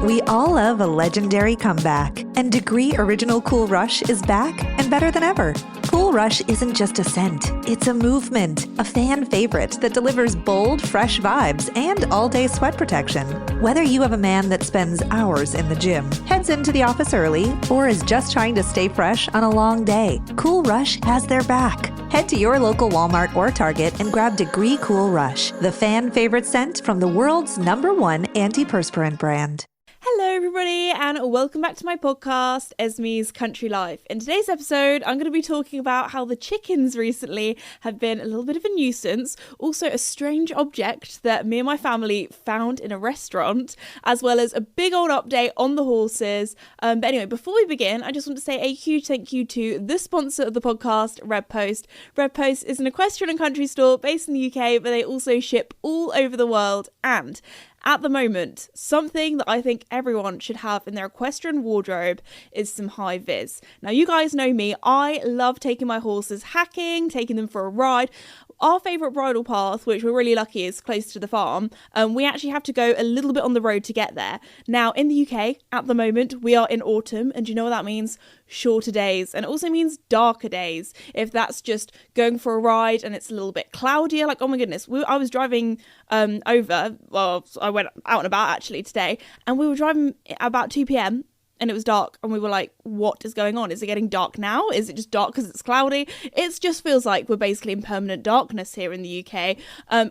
We all love a legendary comeback, and Degree Original Cool Rush is back and better than ever. Cool Rush isn't just a scent, it's a movement, a fan favorite that delivers bold, fresh vibes and all-day sweat protection. Whether you have a man that spends hours in the gym, heads into the office early, or is just trying to stay fresh on a long day, Cool Rush has their back. Head to your local Walmart or Target and grab Degree Cool Rush, the fan favorite scent from the world's #1 antiperspirant brand. Hello everybody and welcome back to my podcast, Esme's Country Life. In today's episode, I'm going to be talking about how the chickens recently have been a little bit of a nuisance, also a strange object that me and my family found in a restaurant, as well as a big old update on the horses. But anyway, before we begin, I just want to say a huge thank you to the sponsor of the podcast, Red Post. Red Post is an equestrian and country store based in the UK, but they also ship all over the world. And at the moment, something that I think everyone should have in their equestrian wardrobe is some high vis. Now, you guys know me. I love taking my horses hacking, taking them for a ride. Our favourite bridle path, which we're really lucky is close to the farm, we actually have to go a little bit on the road to get there. Now, in the UK, at the moment, we are in autumn, and do you know what that means? Shorter days, and it also means darker days. If that's just going for a ride and it's a little bit cloudier, like, oh my goodness, I was driving I went out and about actually today, and we were driving about 2 p.m, and it was dark, and we were like, what is going on? Is it getting dark now? Is it just dark because it's cloudy? It just feels like we're basically in permanent darkness here in the UK.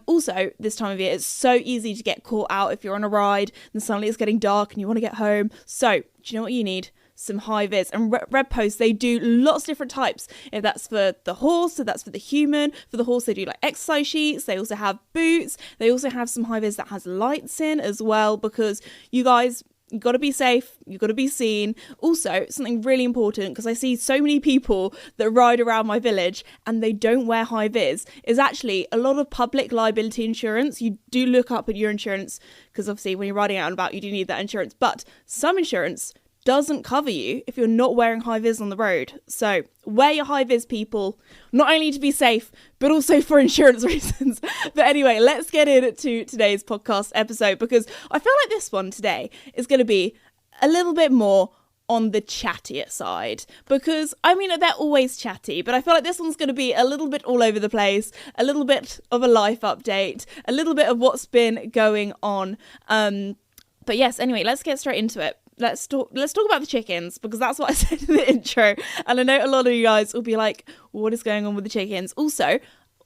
Also, this time of year, it's so easy to get caught out if you're on a ride and suddenly it's getting dark and you want to get home. So, do you know what you need? Some high vis. And Red Post, they do lots of different types. If that's for the horse, so that's for the human. For the horse, they do like exercise sheets. They also have boots. They also have some high vis that has lights in as well, because you guys, you got to be safe, you got to be seen. Also, something really important, because I see so many people that ride around my village and they don't wear high vis, is actually a lot of public liability insurance. You do look up at your insurance, because obviously when you're riding out and about, you do need that insurance. But some insurance doesn't cover you if you're not wearing high vis on the road. So wear your high vis, people, not only to be safe, but also for insurance reasons. But anyway, let's get into today's podcast episode, because I feel like this one today is going to be a little bit more on the chattier side, because I mean, they're always chatty, but I feel like this one's going to be a little bit all over the place, a little bit of a life update, a little bit of what's been going on. But yes, anyway, let's get straight into it. Let's talk about the chickens, because that's what I said in the intro, and I know a lot of you guys will be like, what is going on with the chickens? Also,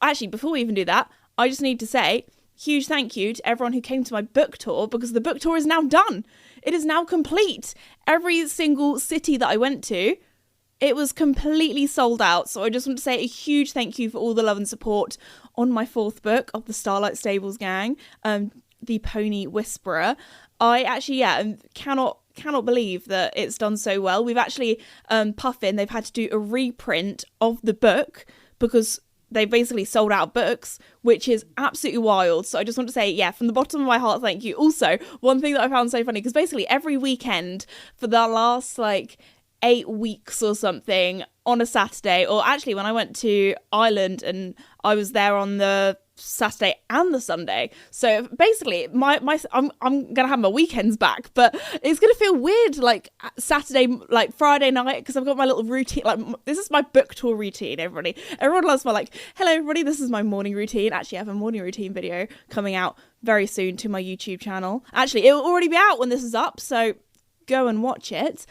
actually, before we even do that, I just need to say huge thank you to everyone who came to my book tour, because the book tour is now done. It is now complete. Every single city that I went to, it was completely sold out. So I just want to say a huge thank you for all the love and support on my 4th book of the Starlight Stables Gang, The Pony Whisperer. I actually, cannot believe that it's done so well. We've actually, Puffin, they've had to do a reprint of the book because they basically sold out books, which is absolutely wild. So I just want to say, yeah, from the bottom of my heart, thank you. Also, one thing that I found so funny, because basically every weekend for the last 8 weeks or something, on a Saturday, or actually when I went to Ireland and I was there on the Saturday and the Sunday, so basically I'm gonna have my weekends back, but it's gonna feel weird Saturday, Friday night, because I've got my little routine. This is my book tour routine. Everyone loves my hello everybody, this is my morning routine. Actually, I have a morning routine video coming out very soon to my YouTube channel. Actually, it will already be out when this is up, so go and watch it.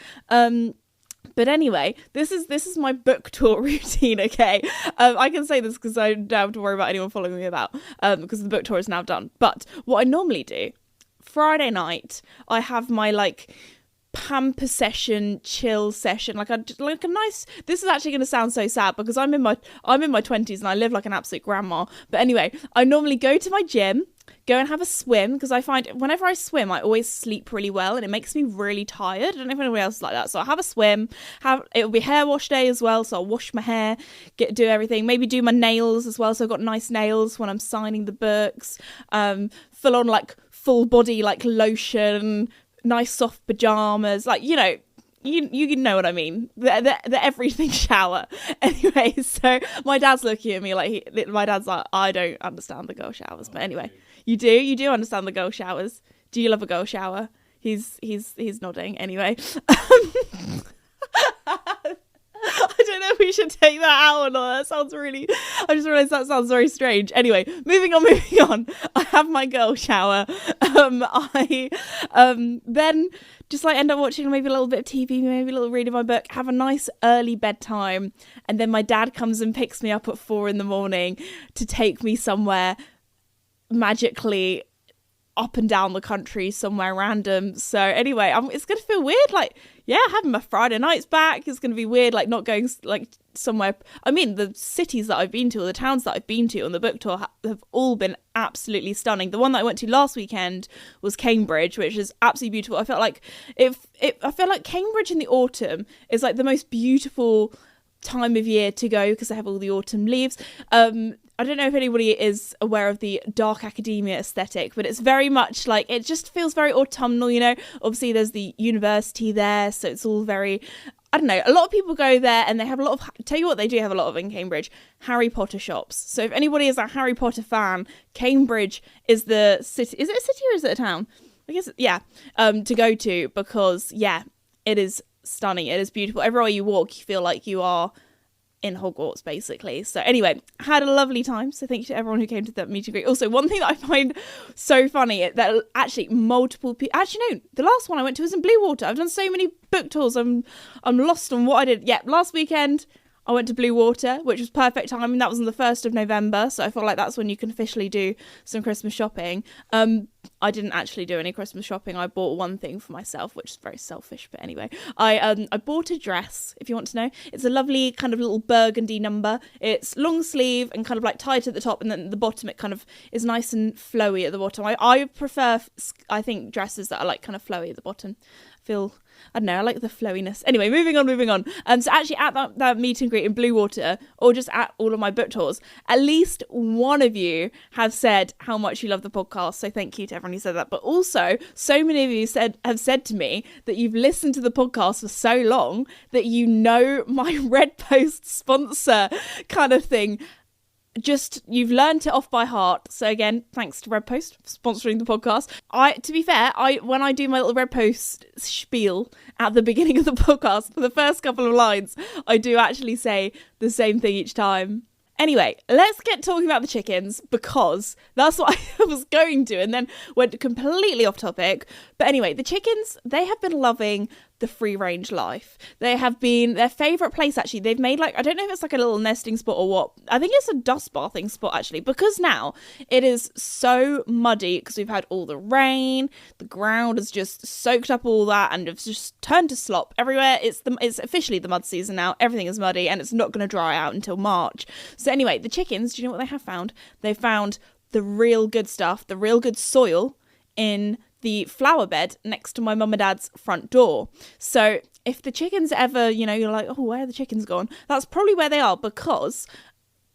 But anyway, this is my book tour routine, okay? I can say this because I don't have to worry about anyone following me about, because the book tour is now done. But what I normally do, Friday night, I have my pamper session, chill session, a nice. This is actually going to sound so sad, because I'm in my 20s and I live like an absolute grandma. But anyway, I normally go to my gym, go and have a swim, because I find whenever I swim, I always sleep really well and it makes me really tired. I don't know if anyone else is like that. So I have a swim, it'll be hair wash day as well, so I'll wash my hair, do everything, maybe do my nails as well, so I've got nice nails when I'm signing the books, full on full body lotion, nice soft pajamas, you know what I mean, the everything shower. Anyway, so my dad's looking at me my dad's like, I don't understand the girl showers. But anyway, you do understand the girl showers. Do you love a girl shower? He's nodding anyway. I don't know if we should take that out or not. That sounds really... I just realised that sounds very strange. Anyway, moving on. I have my girl shower. I then just like end up watching maybe a little bit of TV, maybe a little reading my book, have a nice early bedtime. And then my dad comes and picks me up at 4 a.m. to take me somewhere magically up and down the country, somewhere random. So anyway, it's going to feel weird, like, yeah, having my Friday nights back. It's going to be weird, like not going like somewhere. I mean, the cities that I've been to, or the towns that I've been to on the book tour have all been absolutely stunning. The one that I went to last weekend was Cambridge, which is absolutely beautiful. I felt like I feel like Cambridge in the autumn is like the most beautiful time of year to go, because they have all the autumn leaves. I don't know if anybody is aware of the dark academia aesthetic, but it's very much like, it just feels very autumnal, you know. Obviously there's the university there, so it's all very, I don't know, a lot of people go there and they have a lot of, tell you what they do have a lot of in Cambridge, Harry Potter shops. So if anybody is a Harry Potter fan, Cambridge is the city. Is it a city or is it a town? I guess, yeah, to go to, because yeah, it is stunning. It is beautiful. Everywhere you walk, you feel like you are in Hogwarts, basically. So anyway, had a lovely time. So thank you to everyone who came to that meet and greet. Also, one thing that I find so funny, that actually multiple people, actually no, the last one I went to was in Blue Water. I've done so many book tours, I'm lost on what I did. Yeah, last weekend I went to Blue Water, which was perfect timing. That was on the 1st of November, so I feel like that's when you can officially do some Christmas shopping. I didn't actually do any Christmas shopping. I bought one thing for myself, which is very selfish, but anyway. I bought a dress, if you want to know. It's a lovely kind of little burgundy number. It's long sleeve and kind of like tight at the top, and then at the bottom it kind of is nice and flowy at the bottom. I prefer, I think, dresses that are like kind of flowy at the bottom. I don't know, I like the flowiness. Anyway, moving on. So actually at that meet and greet in Blue Water, or just at all of my book tours, at least one of you have said how much you love the podcast. So thank you to everyone who said that. But also, so many of you have said to me that you've listened to the podcast for so long that you know my Red Post sponsor kind of thing. Just, you've learned it off by heart. So again, thanks to Red Post for sponsoring the podcast. To be fair, when I do my little Red Post spiel at the beginning of the podcast, for the first couple of lines, I do actually say the same thing each time. Anyway, let's get talking about the chickens, because that's what I was going to, and then went completely off topic. But anyway, the chickens, they have been loving the free range life. They have been their favourite place, actually. They've made like, I don't know if it's like a little nesting spot or what. I think it's a dust bathing spot, actually, because now it is so muddy because we've had all the rain. The ground has just soaked up all that and it's just turned to slop everywhere. It's officially the mud season now. Everything is muddy and it's not going to dry out until March. So anyway, the chickens, do you know what they have found? They found the real good stuff, the real good soil in the flower bed next to my mum and dad's front door. So if the chickens ever, you're like, oh, where are the chickens gone? That's probably where they are, because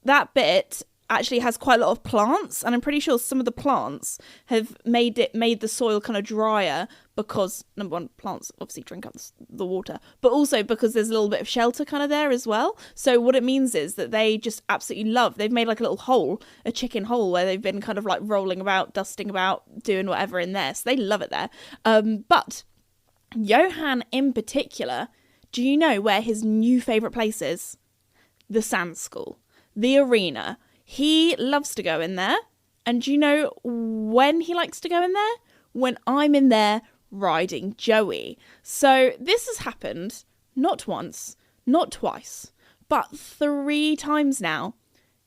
that bit actually has quite a lot of plants, and I'm pretty sure some of the plants have made the soil kind of drier, because number one, plants obviously drink up the water, but also because there's a little bit of shelter kind of there as well. So what it means is that they just absolutely love, they've made like a little hole, a chicken hole, where they've been kind of like rolling about, dusting about, doing whatever in there. So they love it there. But Johan in particular, do you know where his new favourite place is? The sand school, the arena. He loves to go in there. And do you know when he likes to go in there? When I'm in there riding Joey. So this has happened not once, not twice, but 3 times now.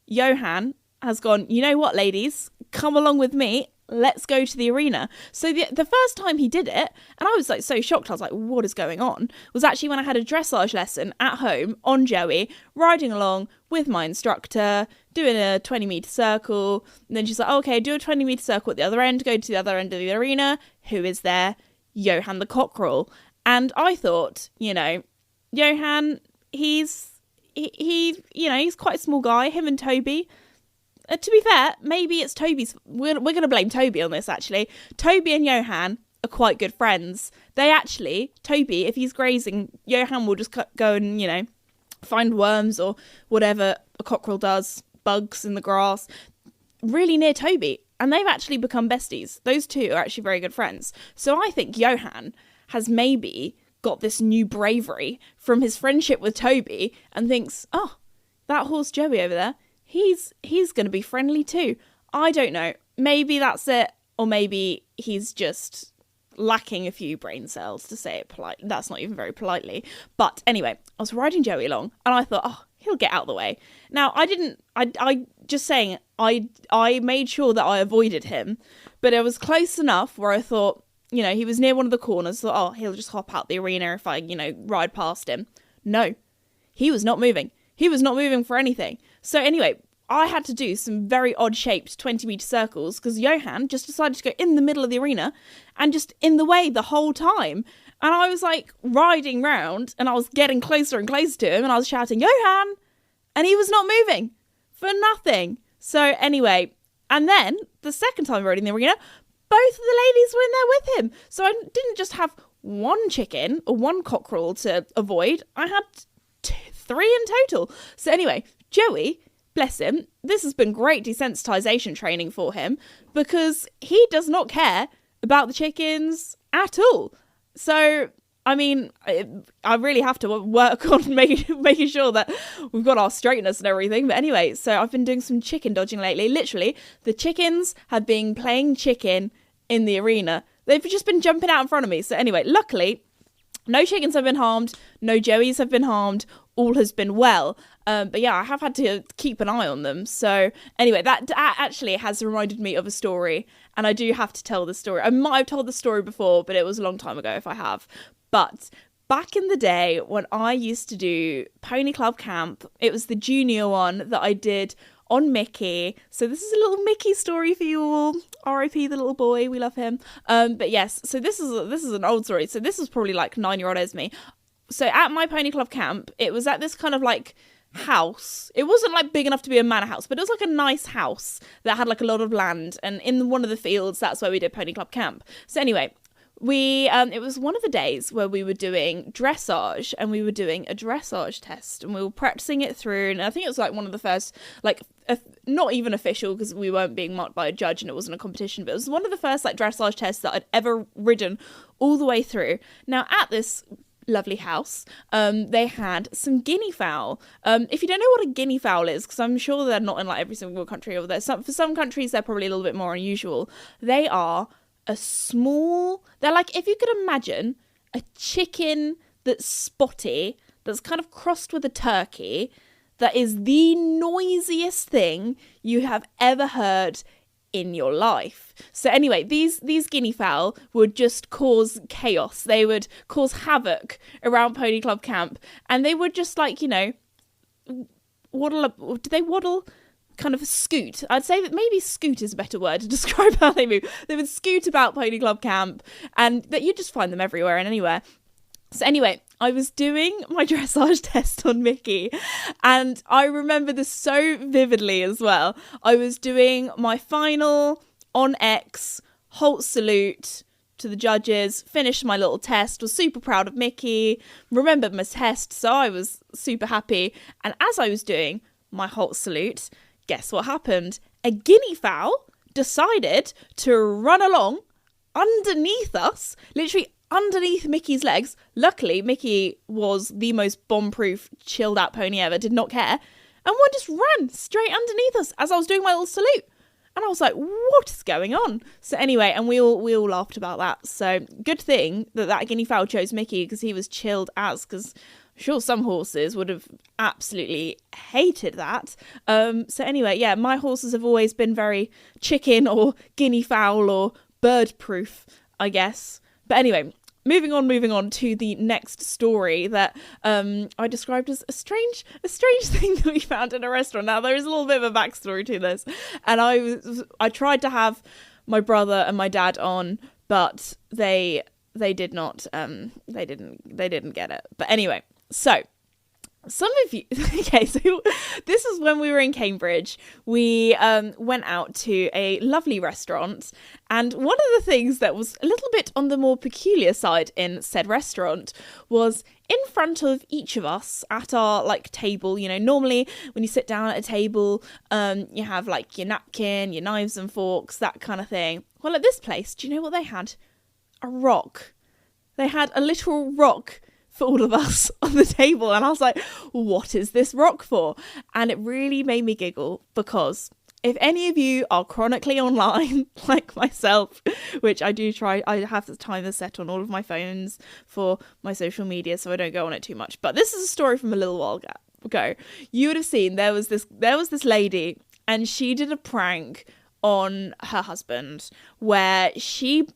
Johan has gone, you know what, ladies, come along with me. Let's go to the arena. So the first time he did it, and I was like so shocked, I was like, what is going on? Was actually when I had a dressage lesson at home on Joey, riding along with my instructor, doing a 20-metre circle. And then she's like, okay, do a 20-metre circle at the other end, go to the other end of the arena. Who is there? Johan the cockerel. And I thought, Johan, he's quite a small guy, him and Toby. To be fair, maybe it's Toby's. We're going to blame Toby on this, actually. Toby and Johan are quite good friends. Toby, if he's grazing, Johan will just go and, find worms or whatever a cockerel does, bugs in the grass, really near Toby. and they've actually become besties. Those two are actually very good friends. So I think Johan has maybe got this new bravery from his friendship with Toby and thinks, oh, that horse Joey over there, he's going to be friendly too. I don't know. Maybe that's it. Or maybe he's just lacking a few brain cells, to say it polite. That's not even very politely. But anyway, I was riding Joey along and I thought, oh, he'll get out of the way. Now, I made sure that I avoided him, but it was close enough where I thought, he was near one of the corners. So, oh, he'll just hop out the arena if I, ride past him. No, he was not moving. He was not moving for anything. So anyway, I had to do some very odd shaped 20-meter circles because Johan just decided to go in the middle of the arena and just in the way the whole time. And I was like riding round and I was getting closer and closer to him and I was shouting, Johan! And he was not moving for nothing. So anyway, and then the second time riding the arena, both of the ladies were in there with him. So I didn't just have one chicken or one cockerel to avoid. I had 3 in total. So anyway, Joey, bless him, this has been great desensitization training for him because he does not care about the chickens at all. So, I mean, I really have to work on making sure that we've got our straightness and everything. But anyway, so I've been doing some chicken dodging lately. Literally, the chickens have been playing chicken in the arena. They've just been jumping out in front of me. So anyway, luckily, no chickens have been harmed. No Joeys have been harmed. All has been well. But yeah, I have had to keep an eye on them. So anyway, that actually has reminded me of a story. And I do have to tell the story. I might have told the story before, but it was a long time ago if I have. But back in the day when I used to do Pony Club Camp, it was the junior one that I did on Mickey. So this is a little Mickey story for you all. R.I.P. the little boy, we love him. But yes, so this is an old story. So this was probably like 9-year-old Esme. So at my Pony Club Camp, it was at this kind of like house. It wasn't like big enough to be a manor house, but it was like a nice house that had like a lot of land, and in one of the fields, that's where we did Pony Club Camp. So anyway, it was one of the days where we were doing dressage, and we were doing a dressage test, and we were practicing it through, and I think it was like one of the first, like, not even official because we weren't being marked by a judge and it wasn't a competition, but it was one of the first like dressage tests that I'd ever ridden all the way through. Now at this lovely house, they had some guinea fowl. If you don't know what a guinea fowl is, because I'm sure they're not in like every single country over there, for some countries they're probably a little bit more unusual. They are they're like, if you could imagine a chicken that's spotty, that's kind of crossed with a turkey, that is the noisiest thing you have ever heard in your life. So anyway, these guinea fowl would just cause chaos. They would cause havoc around Pony Club Camp, and they would just like, waddle up. Do they waddle? Kind of scoot. I'd say that maybe scoot is a better word to describe how they move. They would scoot about Pony Club Camp, and that you'd just find them everywhere and anywhere. So anyway, I was doing my dressage test on Mickey, and I remember this so vividly as well. I was doing my final on X halt salute to the judges, finished my little test, was super proud of Mickey, remembered my test, so I was super happy. And as I was doing my halt salute, guess what happened? A guinea fowl decided to run along underneath us, literally underneath Mickey's legs. Luckily, Mickey was the most bomb-proof, chilled-out pony ever, did not care. And one just ran straight underneath us as I was doing my little salute. And I was like, what is going on? So anyway, and we all laughed about that. So good thing that guinea fowl chose Mickey, because he was chilled as, because I'm sure some horses would have absolutely hated that. So anyway, yeah, my horses have always been very chicken or guinea fowl or bird-proof, I guess. But anyway, moving on to the next story that I described as a strange thing that we found in a restaurant. Now, there is a little bit of a backstory to this, and I tried to have my brother and my dad on, but they did not. They didn't get it. But anyway, so some of you, okay, so this is when we were in Cambridge. We went out to a lovely restaurant, and one of the things that was a little bit on the more peculiar side in said restaurant was in front of each of us at our like table. You know, normally when you sit down at a table, you have like your napkin, your knives and forks, that kind of thing. Well, at this place, do you know what they had? A rock. They had a literal rock for all of us on the table, and I was like, what is this rock for? And it really made me giggle, because if any of you are chronically online like myself, which I do try, I have the timer set on all of my phones for my social media so I don't go on it too much, but this is a story from a little while ago. You would have seen there was this lady, and she did a prank on her husband where she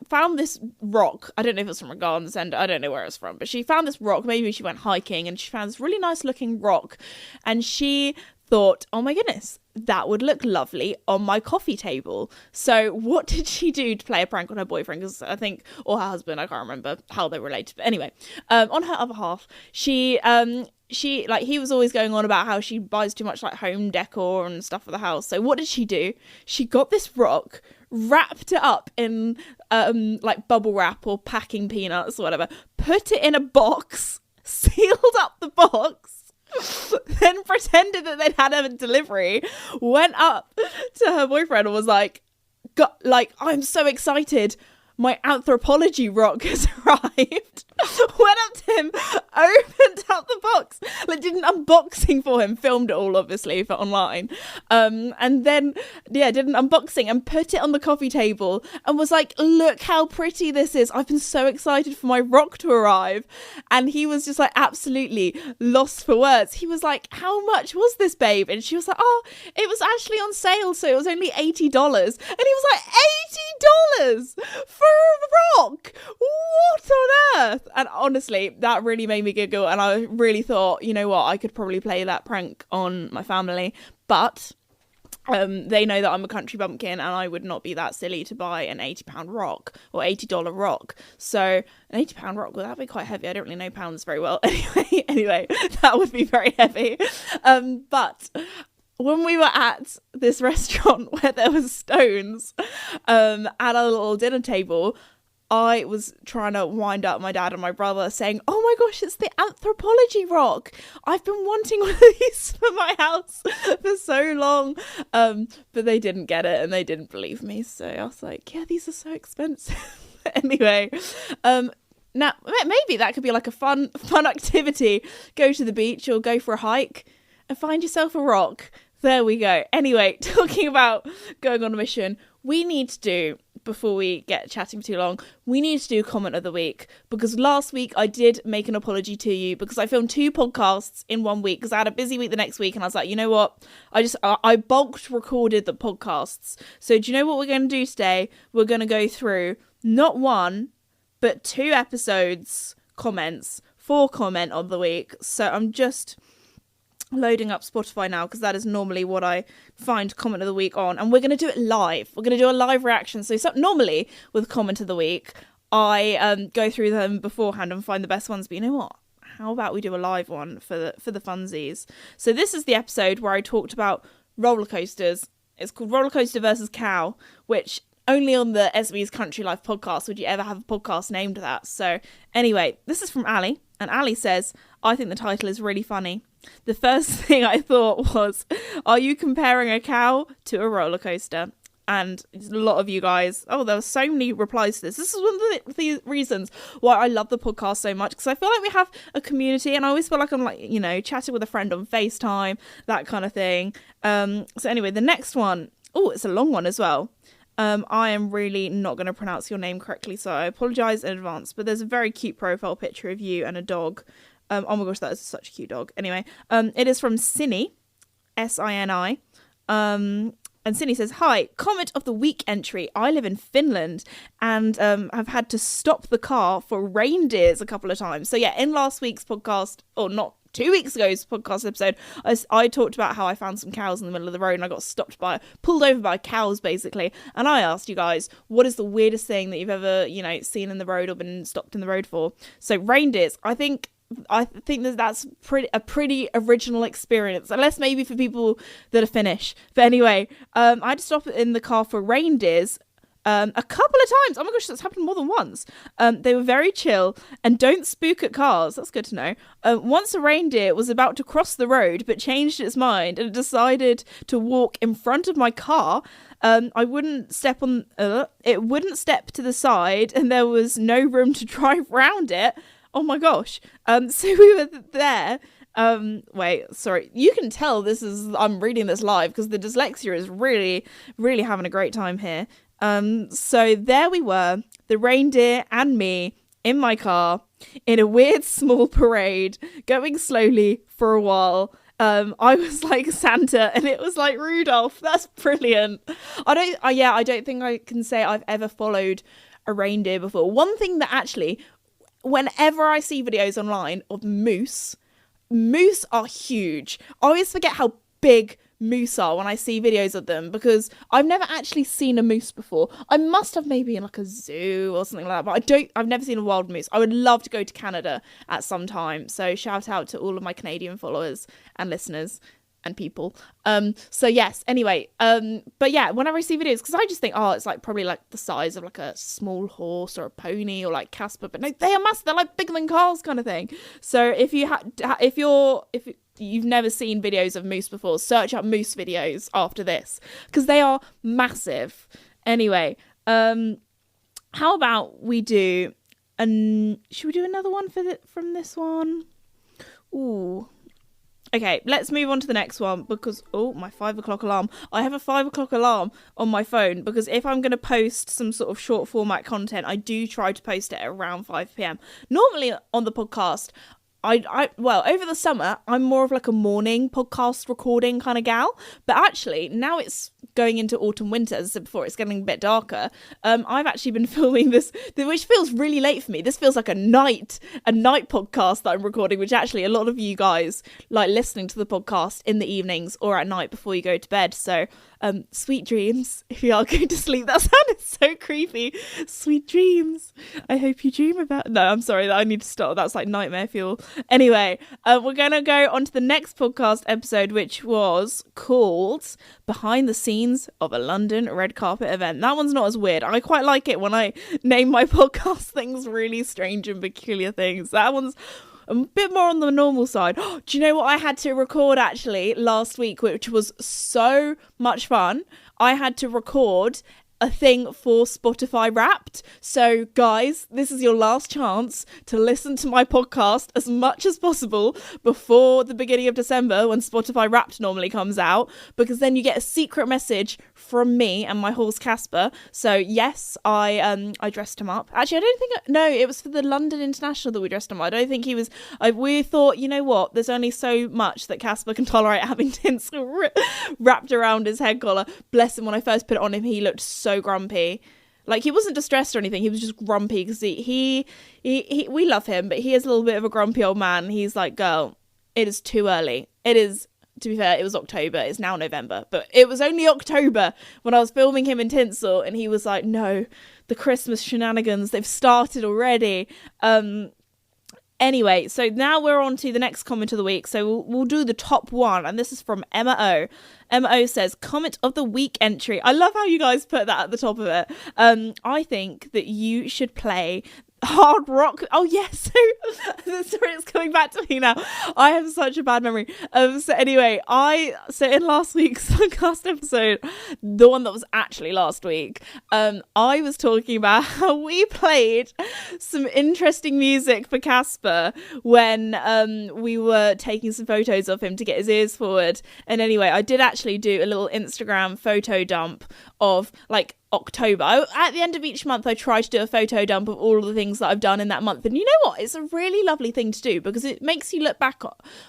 found this rock. I don't know if it's from a garden centre, I don't know where it's from, but she found this rock. Maybe she went hiking and she found this really nice looking rock, and she thought, oh my goodness, that would look lovely on my coffee table. So what did she do to play a prank on her boyfriend? Because I think, or her husband, I can't remember how they related, but anyway, on her other half, she like, he was always going on about how she buys too much like home decor and stuff for the house. So what did she do? She got this rock, wrapped it up in like bubble wrap or packing peanuts or whatever, put it in a box, sealed up the box, then pretended that they'd had a delivery, went up to her boyfriend and was like, I'm so excited, my anthropology rock has arrived. Went up to him, opened up the box, like did an unboxing for him, filmed it all obviously for online, and then did an unboxing and put it on the coffee table and was like, look how pretty this is, I've been so excited for my rock to arrive. And he was just like absolutely lost for words. He was like, how much was this, babe? And she was like, oh, it was actually on sale, so it was only $80. And he was like, $80 for a rock? What on earth? And honestly, that really made me giggle, and I really thought, you know what, I could probably play that prank on my family, but they know that I'm a country bumpkin and I would not be that silly to buy an £80 rock or $80 rock. So an £80 rock, well, that'd be quite heavy. I don't really know pounds very well. Anyway, that would be very heavy. But when we were at this restaurant where there was stones at our little dinner table, I was trying to wind up my dad and my brother, saying, oh my gosh, it's the anthropology rock. I've been wanting one of these for my house for so long. But they didn't get it and they didn't believe me. So I was like, yeah, these are so expensive. Anyway, now maybe that could be like a fun activity. Go to the beach or go for a hike and find yourself a rock. There we go. Anyway, talking about going on a mission, we need to do, before we get chatting for too long, we need to do comment of the week, because last week I did make an apology to you because I filmed 2 podcasts in 1 week because I had a busy week the next week, and I was like, you know what, I bulked recorded the podcasts. So do you know what we're going to do today? We're going to go through not 1 but 2 episodes comments for comment of the week. So I'm just loading up Spotify now, because that is normally what I find comment of the week on, and we're going to do it live. We're going to do a live reaction. So normally with comment of the week, I go through them beforehand and find the best ones, but you know what, how about we do a live one for the funsies? So this is the episode where I talked about roller coasters. It's called Roller Coaster versus Cow, which only on the Esme's Country Life podcast would you ever have a podcast named that. So anyway, this is from Ali, and Ali says, I think the title is really funny. The first thing I thought was, are you comparing a cow to a roller coaster? And a lot of you guys, there were so many replies to this. This is one of the reasons why I love the podcast so much, because I feel like we have a community, and I always feel like I'm like, you know, chatting with a friend on FaceTime, that kind of thing. So anyway, the next one, it's a long one as well. I am really not going to pronounce your name correctly, so I apologise in advance, but there's a very cute profile picture of you and a dog. Oh my gosh, that is such a cute dog. Anyway, it is from Sini, Sini. And Sini says, hi, comment of the week entry. I live in Finland and have had to stop the car for reindeers a couple of times. So yeah, in last week's podcast, or not 2 weeks ago's podcast episode, I talked about how I found some cows in the middle of the road and I got pulled over by cows basically. And I asked you guys, what is the weirdest thing that you've ever, seen in the road or been stopped in the road for? So reindeers, I think I think that's a pretty original experience, unless maybe for people that are Finnish. But anyway, I had to stop in the car for reindeers a couple of times. Oh my gosh, that's happened more than once. They were very chill and don't spook at cars. That's good to know. Once a reindeer was about to cross the road but changed its mind and decided to walk in front of my car. I wouldn't step on it wouldn't step to the side, and there was no room to drive round it. Oh my gosh. So we were there. Wait, sorry. You can tell I'm reading this live because the dyslexia is really, really having a great time here. So there we were, the reindeer and me in my car in a weird small parade going slowly for a while. I was like Santa and it was like Rudolph. That's brilliant. I don't think I can say I've ever followed a reindeer before. One thing that actually, whenever I see videos online of moose are huge. I always forget how big moose are when I see videos of them, because I've never actually seen a moose before. I must have maybe in like a zoo or something like that, but I've never seen a wild moose. I would love to go to Canada at some time, so shout out to all of my Canadian followers and listeners and people. So yes, anyway, but yeah, whenever I see videos, because I just think, oh, it's like probably like the size of like a small horse or a pony or like Casper, but no, they're massive. They're like bigger than cars kind of thing. So if you've never seen videos of moose before, search up moose videos after this, because they are massive. Anyway, how about we do should we do another one from this one? Ooh. Okay, let's move on to the next one, because my 5 o'clock alarm. I have a 5 o'clock alarm on my phone, because if I'm going to post some sort of short format content, I do try to post it at around 5 p.m. Normally on the podcast, well, over the summer, I'm more of like a morning podcast recording kind of gal. But actually, now it's going into autumn, winter, as I said before, it's getting a bit darker. I've actually been filming this, which feels really late for me. This feels like a night podcast that I'm recording, which actually a lot of you guys like listening to the podcast in the evenings or at night before you go to bed. So sweet dreams if you are going to sleep. That sounded so creepy. Sweet dreams. I hope you dream about... No, I'm sorry, I need to stop. That's like nightmare fuel. Anyway, we're going to go on to the next podcast episode, which was called Behind the Scenes of a London Red Carpet Event. That one's not as weird. I quite like it when I name my podcast things really strange and peculiar things. That one's a bit more on the normal side. Do you know what I had to record actually last week, which was so much fun? I had to record a thing for Spotify Wrapped. So guys, this is your last chance to listen to my podcast as much as possible before the beginning of December, when Spotify Wrapped normally comes out, because then you get a secret message from me and my horse Casper. So yes, I dressed him up. Actually, I don't think it was for the London International that we dressed him up. I don't think he was. We thought, you know what, there's only so much that Casper can tolerate having tinsel wrapped around his head collar. Bless him, when I first put it on him, he looked so grumpy. Like, he wasn't distressed or anything, he was just grumpy, because he we love him, but he is a little bit of a grumpy old man. He's like, girl, it is too early. It is, to be fair, it was October, it's now November, but it was only October when I was filming him in tinsel, and he was like, no, the Christmas shenanigans, they've started already. Anyway, so now we're on to the next comment of the week. So we'll do the top one, and this is from Emma O. Emma O says, comment of the week entry. I love how you guys put that at the top of it. I think that you should play hard rock. Oh yes, sorry, it's coming back to me now. I have such a bad memory. So anyway, in last week's podcast episode, the one that was actually last week, I was talking about how we played some interesting music for Casper when we were taking some photos of him to get his ears forward. And anyway, I did actually do a little Instagram photo dump of like October. At the end of each month, I try to do a photo dump of all of the things that I've done in that month. And you know what? It's a really lovely thing to do, because it makes you look back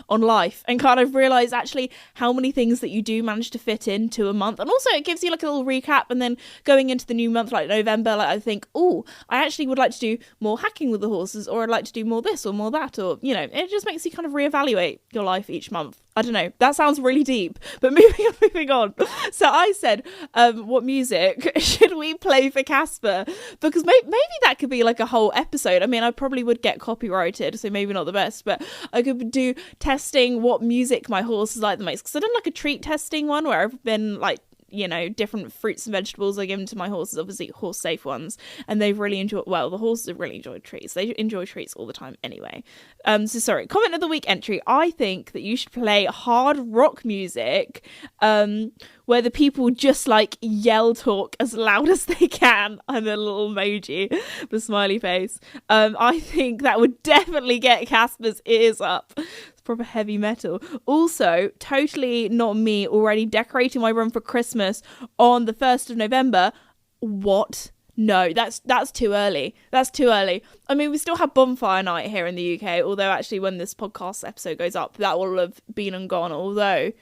on life and kind of realise actually how many things that you do manage to fit into a month. And also it gives you like a little recap, and then going into the new month, like November, like I think, I actually would like to do more hacking with the horses, or I'd like to do more this or more that, or, you know, it just makes you kind of reevaluate your life each month. I don't know. That sounds really deep. But moving on. So I said, what music should we play for Casper? Because maybe that could be like a whole episode. I mean, I probably would get copyrighted, so maybe not the best. But I could do testing what music my horses like the most. Because I've done like a treat testing one where I've been like, you know, different fruits and vegetables I give to my horses, obviously horse safe ones, and they've really enjoyed, well, the horses have really enjoyed treats. They enjoy treats all the time anyway. So sorry, comment of the week entry. I think that you should play hard rock music where the people just like yell talk as loud as they can, and a little emoji, the smiley face. I think that would definitely get Casper's ears up. Proper heavy metal. Also, totally not me already decorating my room for Christmas on the 1st of November. What? No, that's too early. That's too early. I mean, we still have bonfire night here in the UK, although actually when this podcast episode goes up, that will have been and gone, although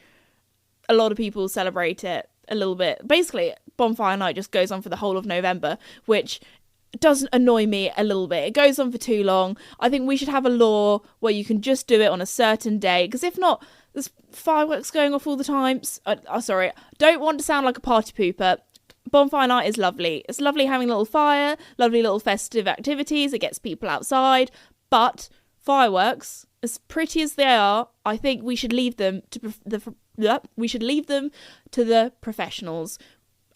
a lot of people celebrate it a little bit. Basically, bonfire night just goes on for the whole of November, which doesn't annoy me a little bit. It goes on for too long. I think we should have a law where you can just do it on a certain day, because if not, there's fireworks going off all the time. Sorry, don't want to sound like a party pooper. Bonfire night is lovely. It's lovely having a little fire, lovely little festive activities. It gets people outside, but fireworks, as pretty as they are, I think we should leave them to the professionals.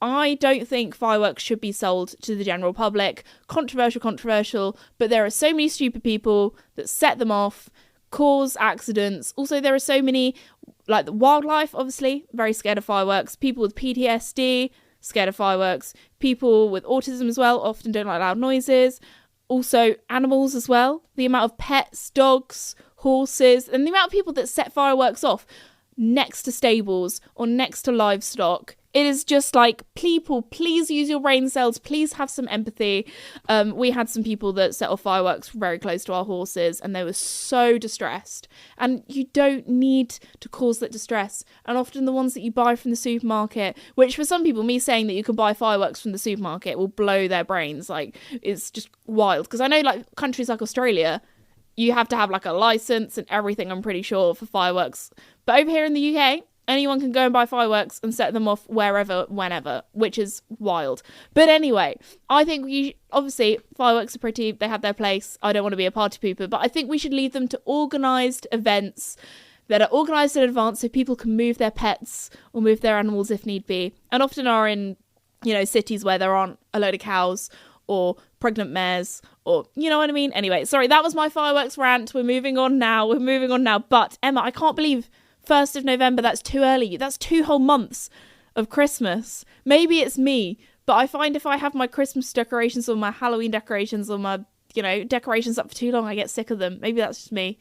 I don't think fireworks should be sold to the general public. Controversial, but there are so many stupid people that set them off, cause accidents. Also, there are so many, like the wildlife, obviously, very scared of fireworks. People with PTSD, scared of fireworks. People with autism as well, often don't like loud noises. Also, animals as well. The amount of pets, dogs, horses, and the amount of people that set fireworks off next to stables or next to livestock. It is just like, people, please use your brain cells. Please have some empathy. We had some people that set off fireworks very close to our horses, and they were so distressed. And you don't need to cause that distress. And often the ones that you buy from the supermarket, which for some people, me saying that you can buy fireworks from the supermarket will blow their brains. Like, it's just wild. Because I know like countries like Australia, you have to have like a license and everything, I'm pretty sure, for fireworks. But over here in the UK, anyone can go and buy fireworks and set them off wherever, whenever, which is wild. But anyway, I think obviously fireworks are pretty, they have their place. I don't want to be a party pooper, but I think we should leave them to organised events that are organised in advance so people can move their pets or move their animals if need be. And often are in, you know, cities where there aren't a load of cows or pregnant mares, or, you know what I mean? Anyway, sorry, that was my fireworks rant. We're moving on now. But Emma, I can't believe 1st of November, that's too early. That's 2 whole months of Christmas. Maybe it's me, but I find if I have my Christmas decorations or my Halloween decorations or my, you know, decorations up for too long, I get sick of them. Maybe that's just me.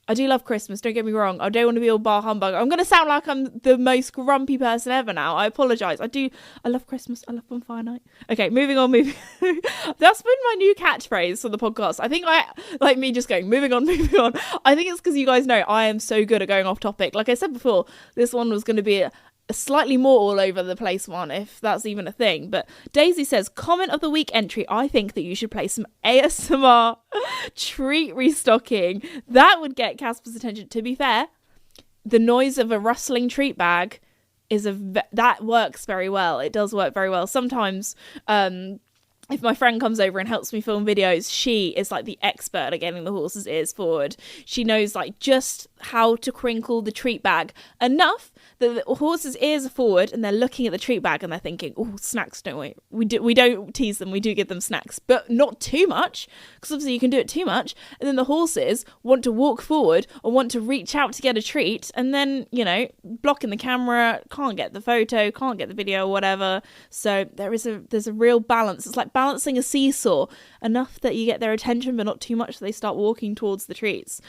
I do love Christmas, don't get me wrong. I don't want to be all bar humbug. I'm going to sound like I'm the most grumpy person ever now. I apologise. I love Christmas. I love bonfire night. Okay, moving on. That's been my new catchphrase for the podcast. I think like me just going, moving on. I think it's because you guys know I am so good at going off topic. Like I said before, this one was going to be a slightly more all over the place one, if that's even a thing. But Daisy says, comment of the week entry, I think that you should play some ASMR treat restocking. That would get Casper's attention. To be fair, the noise of a rustling treat bag that works very well. It does work very well. Sometimes if my friend comes over and helps me film videos, she is like the expert at getting the horse's ears forward. She knows like just how to crinkle the treat bag enough that the horse's ears are forward and they're looking at the treat bag and they're thinking, oh, snacks, don't we? We don't tease them, we do give them snacks, but not too much, because obviously you can do it too much, and then the horses want to walk forward or want to reach out to get a treat, and then, you know, blocking the camera, can't get the photo, can't get the video, whatever. So there's a real balance. It's like balancing a seesaw, enough that you get their attention but not too much so they start walking towards the treats.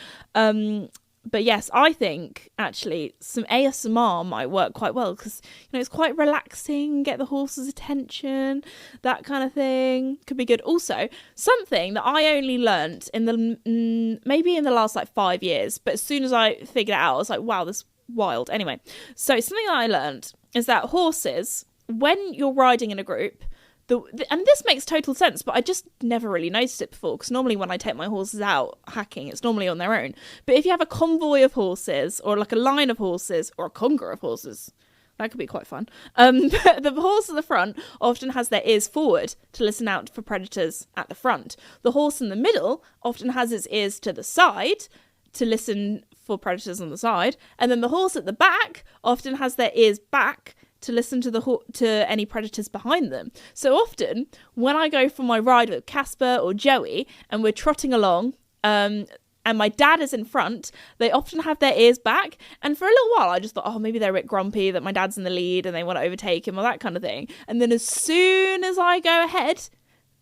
But yes, I think actually some ASMR might work quite well, because, you know, it's quite relaxing, get the horse's attention, that kind of thing. Could be good. Also, something that I only learnt maybe in the last like 5 years, but as soon as I figured it out, I was like, wow, this is wild. Anyway, so something that I learnt is that horses, when you're riding in a group, and this makes total sense, but I just never really noticed it before, because normally when I take my horses out hacking, it's normally on their own. But if you have a convoy of horses, or like a line of horses, or a conga of horses, that could be quite fun. The horse at the front often has their ears forward to listen out for predators at the front. The horse in the middle often has its ears to the side to listen for predators on the side. And then the horse at the back often has their ears back to listen to any predators behind them. So often, when I go for my ride with Casper or Joey, and we're trotting along, and my dad is in front, they often have their ears back. And for a little while, I just thought, oh, maybe they're a bit grumpy that my dad's in the lead and they want to overtake him or that kind of thing. And then as soon as I go ahead,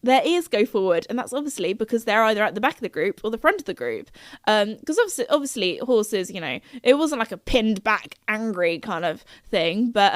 their ears go forward, and that's obviously because they're either at the back of the group or the front of the group. Because obviously horses, it wasn't like a pinned back, angry kind of thing. But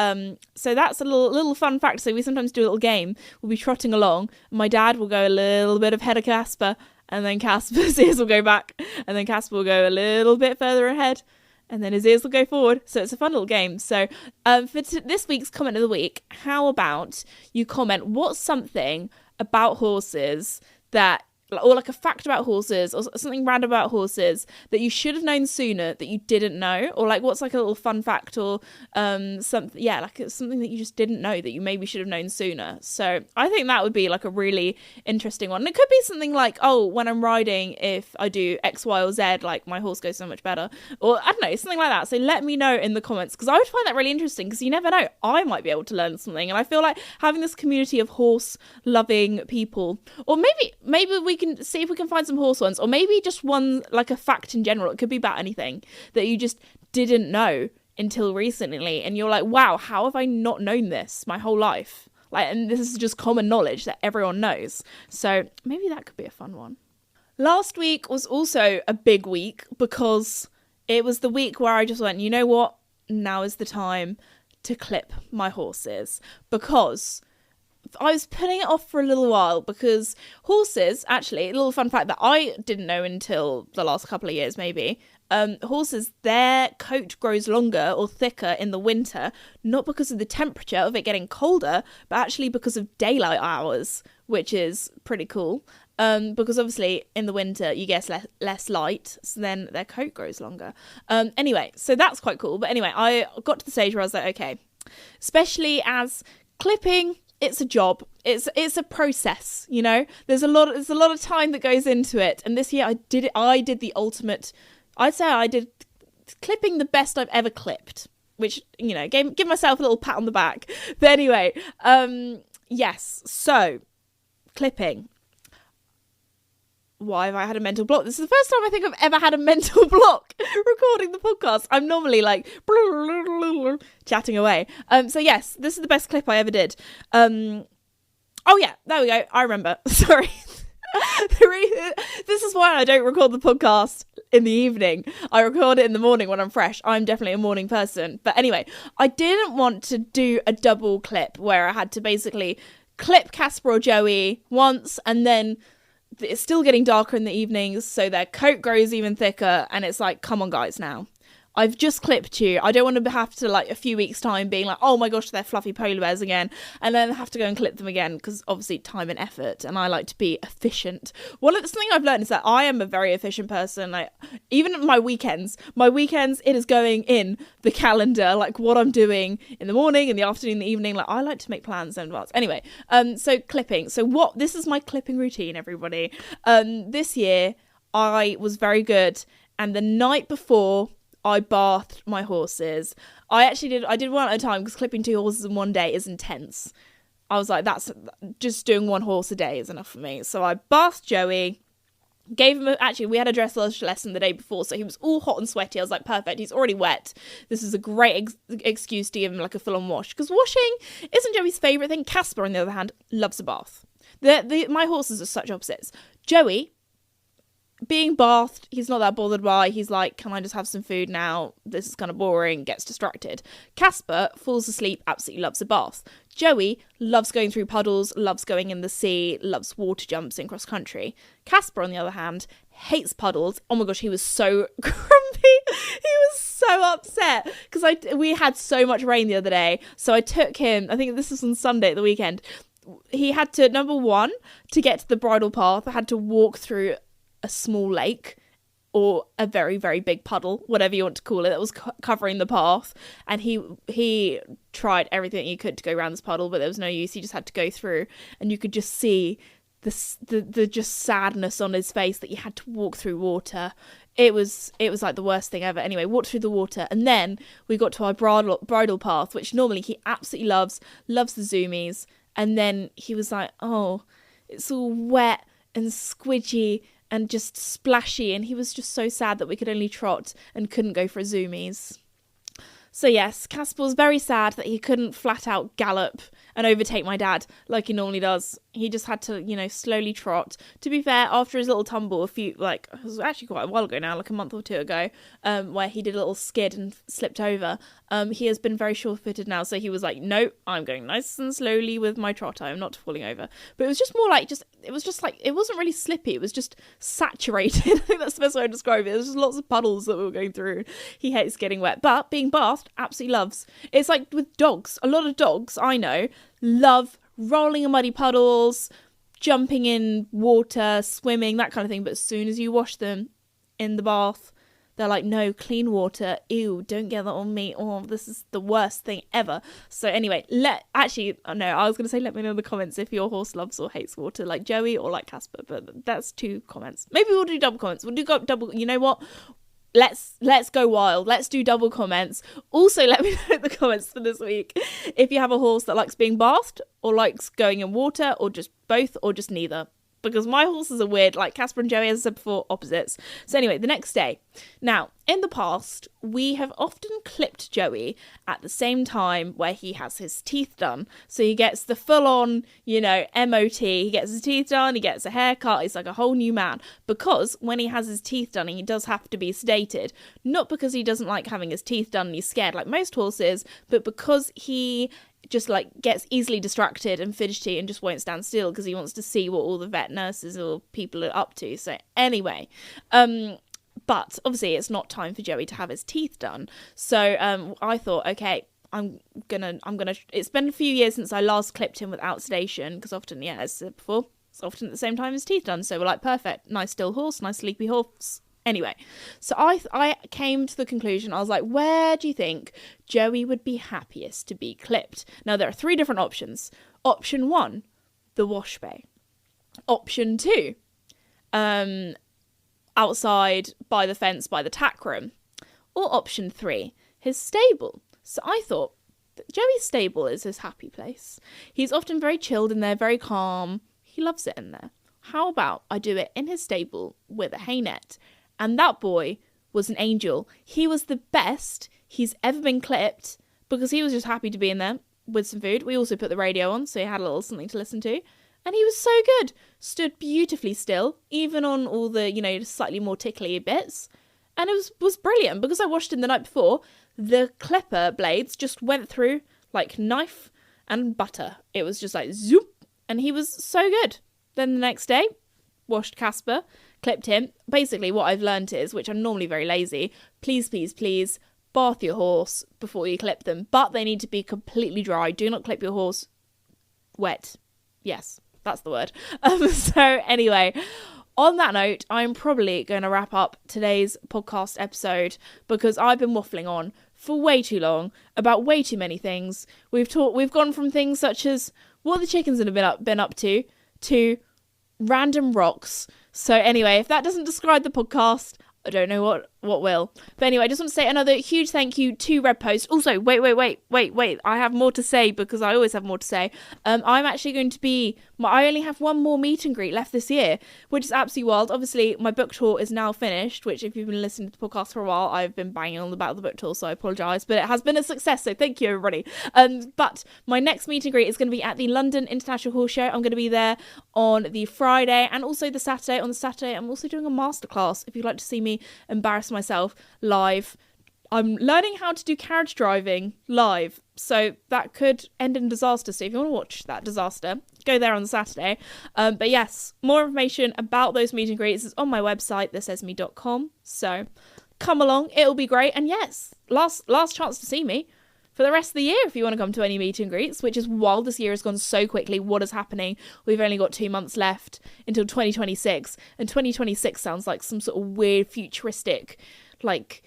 so that's a little fun fact. So we sometimes do a little game. We'll be trotting along, and my dad will go a little bit ahead of Casper, and then Casper's ears will go back, and then Casper will go a little bit further ahead, and then his ears will go forward. So it's a fun little game. So for this week's comment of the week, how about you comment what's something about horses that, or like a fact about horses, or something random about horses that you should have known sooner that you didn't know, or like what's like a little fun fact, or something, like something that you just didn't know that you maybe should have known sooner. So I think that would be like a really interesting one. And it could be something like, oh, when I'm riding, if I do X, Y, or Z, like my horse goes so much better, or I don't know, something like that. So let me know in the comments, because I would find that really interesting, because you never know, I might be able to learn something. And I feel like having this community of horse loving people, or maybe we can see if we can find some horse ones, or maybe just one, like a fact in general. It could be about anything that you just didn't know until recently, and you're like, wow, how have I not known this my whole life? Like, and this is just common knowledge that everyone knows. So maybe that could be a fun one. Last week was also a big week, because it was the week where I just went, you know what, now is the time to clip my horses, because I was putting it off for a little while, because horses, actually, a little fun fact that I didn't know until the last couple of years maybe, horses, their coat grows longer or thicker in the winter, not because of the temperature of it getting colder, but actually because of daylight hours, which is pretty cool. Because obviously in the winter you get less light, so then their coat grows longer. Anyway, so that's quite cool. But anyway, I got to the stage where I was like, okay, especially as clipping, it's a job. It's a process, There's a lot of time that goes into it. And this year I did the ultimate. I'd say I did clipping the best I've ever clipped, which, give myself a little pat on the back. But anyway, yes. So clipping. Why have I had a mental block? This is the first time I think I've ever had a mental block recording the podcast. I'm normally like chatting away. So yes, this is the best clip I ever did. Oh yeah, there we go. I remember. Sorry. This is why I don't record the podcast in the evening. I record it in the morning when I'm fresh. I'm definitely a morning person. But anyway, I didn't want to do a double clip where I had to basically clip Casper or Joey once, and then it's still getting darker in the evenings, so their coat grows even thicker, and it's like, come on guys, now I've just clipped you. I don't want to have to, like, a few weeks time being like, oh my gosh, they're fluffy polar bears again, and then have to go and clip them again, because obviously time and effort, and I like to be efficient. Something I've learned is that I am a very efficient person. Like, even my weekends, it is going in the calendar, like what I'm doing in the morning, in the afternoon, in the evening. Like, I like to make plans in advance. Anyway, so clipping. So this is my clipping routine, everybody. This year I was very good, and the night before I bathed my horses. I did one at a time, because clipping 2 horses in one day is intense. I was like, that's just doing 1 horse a day is enough for me. So I bathed Joey, gave him we had a dressage lesson the day before, so he was all hot and sweaty. I was like, perfect, he's already wet. This is a great excuse to give him like a full-on wash, because washing isn't Joey's favourite thing. Casper, on the other hand, loves a bath. My horses are such opposites. Joey, being bathed, he's not that bothered by. He's like, can I just have some food now? This is kind of boring, gets distracted. Casper falls asleep, absolutely loves a bath. Joey loves going through puddles, loves going in the sea, loves water jumps in cross country. Casper, on the other hand, hates puddles. Oh my gosh, he was so grumpy. He was so upset, because we had so much rain the other day. So I took him, I think this was on Sunday at the weekend, he had to, number one, to get to the bridle path, I had to walk through a small lake or a very, very big puddle, whatever you want to call it, that was covering the path. And he tried everything he could to go around this puddle, but there was no use. He just had to go through, and you could just see the just sadness on his face that you had to walk through water. It was like the worst thing ever. Anyway, walked through the water, and then we got to our bridle path, which normally he absolutely loves the zoomies. And then he was like, oh, it's all wet and squidgy and just splashy, and he was just so sad that we could only trot and couldn't go for a zoomies. So yes, Casper was very sad that he couldn't flat out gallop and overtake my dad like he normally does. He just had to, slowly trot. To be fair, after his little tumble it was actually quite a while ago now, like a month or two ago, where he did a little skid and slipped over, he has been very sure-footed now. So he was like, no, I'm going nice and slowly with my trot. I'm not falling over. But it was just more like, it wasn't really slippy. It was just saturated. I think that's the best way to describe it. There was just lots of puddles that we were going through. He hates getting wet, but being bathed, absolutely loves. It's like with dogs. A lot of dogs, I know, love rolling in muddy puddles, jumping in water, swimming, that kind of thing. But as soon as you wash them in the bath, they're like, no, clean water. Ew, don't get that on me. Oh, this is the worst thing ever. So anyway, I was going to say let me know in the comments if your horse loves or hates water, like Joey or like Casper. But that's 2 comments. Maybe we'll do double comments. We'll do double. You know what? Let's go wild. Let's do double comments. Also, let me know in the comments for this week if you have a horse that likes being bathed or likes going in water, or just both, or just neither. Because my horses are weird, like Casper and Joey, as I said before, opposites. So anyway, the next day. Now, in the past, we have often clipped Joey at the same time where he has his teeth done. So he gets the full-on, MOT. He gets his teeth done, he gets a haircut. He's like a whole new man. Because when he has his teeth done, he does have to be sedated. Not because he doesn't like having his teeth done and he's scared like most horses, but because he just gets easily distracted and fidgety and just won't stand still because he wants to see what all the vet nurses or people are up to. So anyway, but obviously it's not time for Joey to have his teeth done. So I thought, okay, I'm gonna it's been a few years since I last clipped him without sedation, because often, as I said before, it's often at the same time his teeth done. So we're like, perfect, nice still horse, nice sleepy horse. Anyway, so I came to the conclusion, I was like, where do you think Joey would be happiest to be clipped? Now, there are 3 different options. Option 1, the wash bay. Option 2, outside by the fence by the tack room. Or option 3, his stable. So I thought that Joey's stable is his happy place. He's often very chilled in there, very calm. He loves it in there. How about I do it in his stable with a hay net? And that boy was an angel. He was the best he's ever been clipped because he was just happy to be in there with some food. We also put the radio on, so he had a little something to listen to. And he was so good. Stood beautifully still, even on all the, slightly more tickly bits. And it was brilliant because I washed him the night before. The clipper blades just went through like knife and butter. It was just like zoop. And he was so good. Then the next day, washed Casper, clipped him. Basically what I've learned is, which I'm normally very lazy, please bath your horse before you clip them, but they need to be completely dry. Do not clip your horse wet. Yes, that's the word. So anyway, on that note, I'm probably going to wrap up today's podcast episode because I've been waffling on for way too long about way too many things. We've gone from things such as what the chickens have been up to random rocks. So anyway, if that doesn't describe the podcast, I don't know what will. But anyway, I just want to say another huge thank you to Red Post. Also, wait. I have more to say because I always have more to say. I'm actually going to be... I only have one more meet and greet left this year, which is absolutely wild. Obviously, my book tour is now finished, which if you've been listening to the podcast for a while, I've been banging on about the book tour, so I apologise. But it has been a success, so thank you, everybody. But my next meet and greet is going to be at the London International Horse Show. I'm going to be there on the Friday and also the Saturday. On the Saturday, I'm also doing a masterclass if you'd like to see me embarrass myself live. I'm learning how to do carriage driving live, so that could end in disaster. So if you want to watch that disaster, go there on the Saturday. But yes, more information about those meet and greets is on my website, thesesme.com. So come along, it'll be great. And yes, last chance to see me. for the rest of the year if you want to come to any meet and greets, which is wild. This year has gone so quickly. What is happening? We've only got 2 months left until 2026, and 2026 sounds like some sort of weird futuristic, like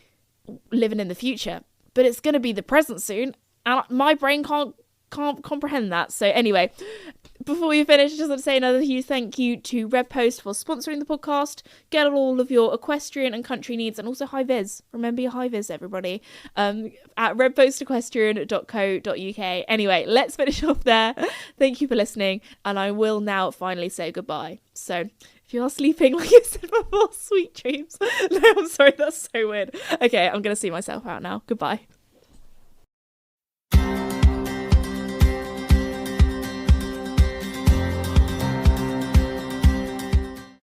living in the future, but it's going to be the present soon, and my brain can't comprehend that. So anyway, before we finish, I just want to say another huge thank you to RedPost for sponsoring the podcast. Get all of your equestrian and country needs, and also high vis. Remember your high vis, everybody. At redpostequestrian.co.uk. Anyway, let's finish off there. Thank you for listening, and I will now finally say goodbye. So if you are sleeping, like I said before, sweet dreams. No, I'm sorry, that's so weird. Okay, I'm going to see myself out now. Goodbye.